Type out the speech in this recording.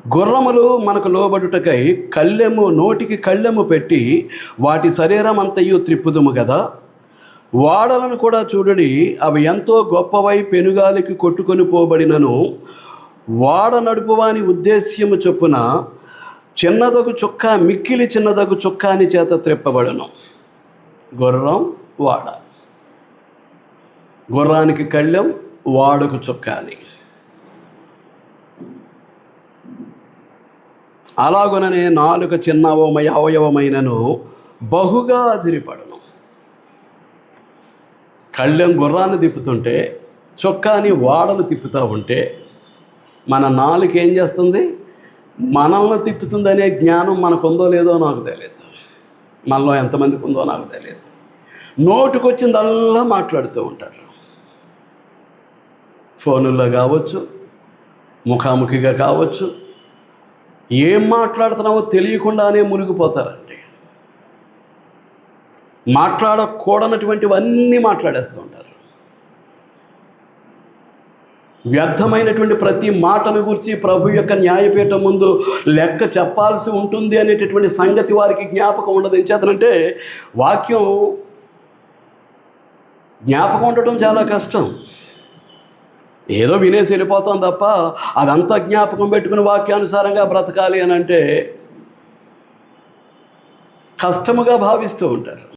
గుర్రములు మనకు లోబడుటకై కళ్ళెము నోటికి కళ్ళెము పెట్టి వాటి శరీరం అంతయు త్రిప్పుదుము కదా. వాడలను కూడా చూడడి, అవి ఎంతో గొప్పవై పెనుగాలికి కొట్టుకొని పోబడినను వాడ నడుపువాని ఉద్దేశ్యము చొప్పున చిన్నదగు చుక్క మిక్కిలి చిన్నదగు చుక్కాని చేత త్రిప్పబడను. గుర్రం, వాడ. గుర్రానికి కళ్ళెం, వాడకు చుక్కాని. అలాగుననే నాలుక చిన్న అవయవమైనను బహుగా అదిరిపడను. కళ్ళెం గుర్రాన్ని తిప్పుతుంటే, చొక్కాని వాడను తిప్పుతూ ఉంటే మన నాలుక ఏం చేస్తుంది? మనల్ని తిప్పుతుందనే జ్ఞానం మనకుందో లేదో నాకు తెలియదు. మనలో ఎంతమందికి ఉందో నాకు తెలియదు. నోటుకొచ్చిందల్లా మాట్లాడుతూ ఉంటారు. ఫోనుల్లో కావచ్చు, ముఖాముఖిగా కావచ్చు, ఏం మాట్లాడుతున్నామో తెలియకుండానే మునిగిపోతారండి. మాట్లాడకూడనటువంటివన్నీ మాట్లాడేస్తూ ఉంటారు. వ్యర్థమైనటువంటి ప్రతి మాటను గురించి ప్రభు యొక్క న్యాయపీఠం ముందు లెక్క చెప్పాల్సి ఉంటుంది అనేటటువంటి సంగతి వారికి జ్ఞాపకం ఉండదు. ఏం చేతనంటే వాక్యం జ్ఞాపకం ఉండటం చాలా కష్టం. ఏదో వినేసి వెళ్ళిపోతాం తప్ప అదంతా జ్ఞాపకం పెట్టుకుని వాక్యానుసారంగా బ్రతకాలి అని అంటే కష్టముగా భావిస్తూ ఉంటారు.